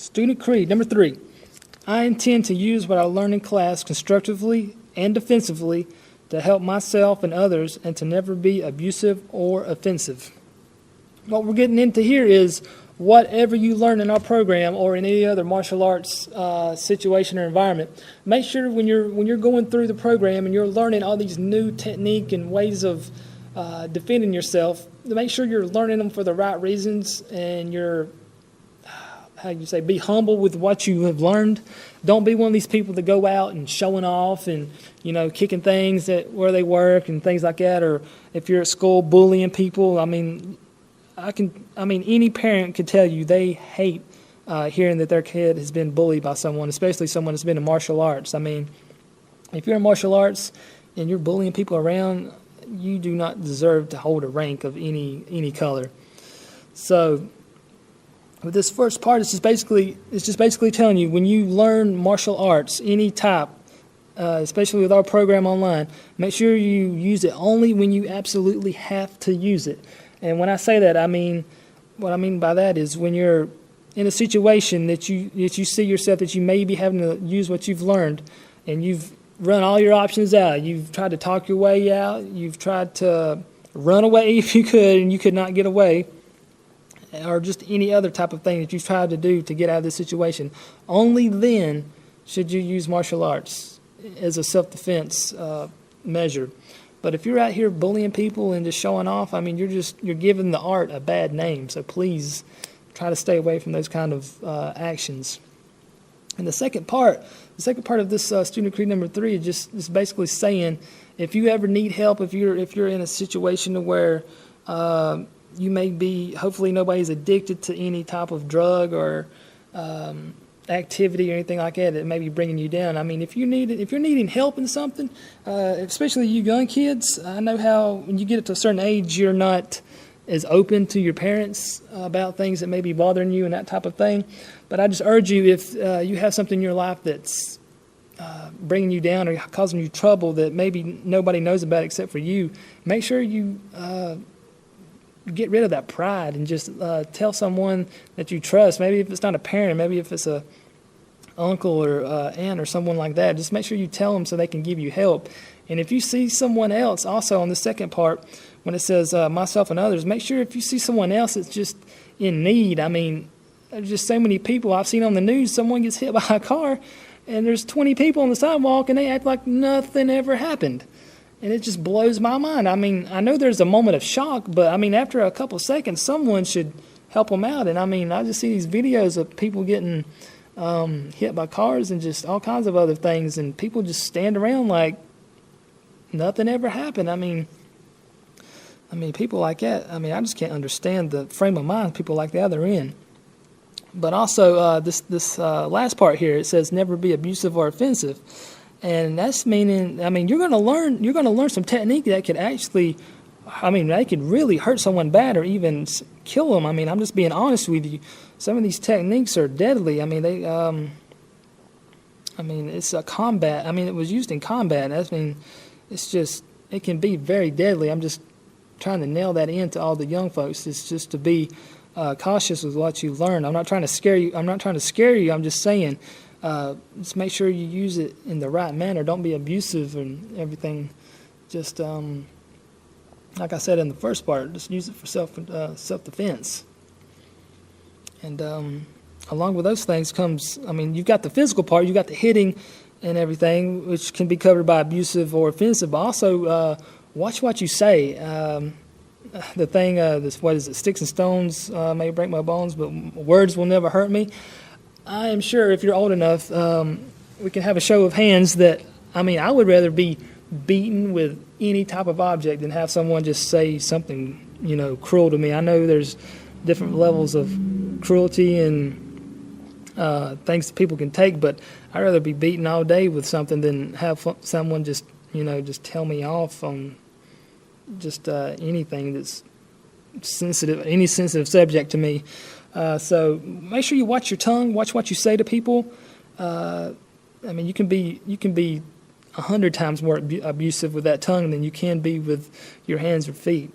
Student creed number 3. I intend to use what I learn in class constructively and defensively to help myself and others and to never be abusive or offensive. What we're getting into here is whatever you learn in our program or in any other martial arts situation or environment, make sure when you're going through the program and you're learning all these new technique and ways of defending yourself, make sure you're learning them for the right reasons and you're, be humble with what you have learned. Don't be one of these people that go out and showing off and, kicking things at where they work and things like that. Or if you're at school bullying people, any parent could tell you they hate hearing that their kid has been bullied by someone, especially someone that's been in martial arts. If you're in martial arts and you're bullying people around, you do not deserve to hold a rank of any color. So, with this first part, it's just basically telling you when you learn martial arts, any type, especially with our program online, make sure you use it only when you absolutely have to use it. And when I say that, what I mean by that is when you're in a situation that you see yourself that you may be having to use what you've learned, and you've run all your options out. You've tried to talk your way out. You've tried to run away if you could, and you could not get away. Or just any other type of thing that you've tried to do to get out of this situation. Only then should you use martial arts as a self-defense measure. But if you're out here bullying people and just showing off, you're giving the art a bad name. So please try to stay away from those kind of actions. And the second part of this student creed number 3 is basically saying, if you ever need help, if you're in a situation where you may be, hopefully nobody's addicted to any type of drug or activity or anything like that may be bringing you down. If you're needing help in something, especially you young kids, I know how when you get to a certain age, you're not as open to your parents about things that may be bothering you and that type of thing. But I just urge you, if you have something in your life that's bringing you down or causing you trouble that maybe nobody knows about except for you, make sure you get rid of that pride and just tell someone that you trust. Maybe if it's not a parent, maybe if it's a uncle or aunt or someone like that, just make sure you tell them so they can give you help. And if you see someone else, also on the second part, when it says myself and others, make sure if you see someone else that's just in need. There's just so many people I've seen on the news, someone gets hit by a car and there's 20 people on the sidewalk and they act like nothing ever happened. And it just blows my mind. I know there's a moment of shock, but after a couple of seconds, someone should help them out. And I just see these videos of people getting hit by cars and just all kinds of other things, and people just stand around like nothing ever happened. People like that. I just can't understand the frame of mind people like that are in. But also, this last part here, it says never be abusive or offensive. And that's meaning, you're going to learn some technique that could actually, they could really hurt someone bad or even kill them. I'm just being honest with you. Some of these techniques are deadly. It's a combat. It was used in combat. It can be very deadly. I'm just trying to nail that into all the young folks. It's just to be cautious with what you learn. I'm not trying to scare you. I'm just saying, just make sure you use it in the right manner. Don't be abusive and everything. Just like I said in the first part, just use it for self-defense. And along with those things comes, you've got the physical part, you've got the hitting and everything, which can be covered by abusive or offensive. But also watch what you say. The thing, sticks and stones may break my bones, but words will never hurt me. I am sure if you're old enough, we can have a show of hands that, I would rather be beaten with any type of object than have someone just say something, cruel to me. I know there's different levels of cruelty and things that people can take, but I'd rather be beaten all day with something than have someone just tell me off on just anything that's sensitive, any sensitive subject to me. So make sure you watch your tongue, watch what you say to people. You can be 100 times more abusive with that tongue than you can be with your hands or feet.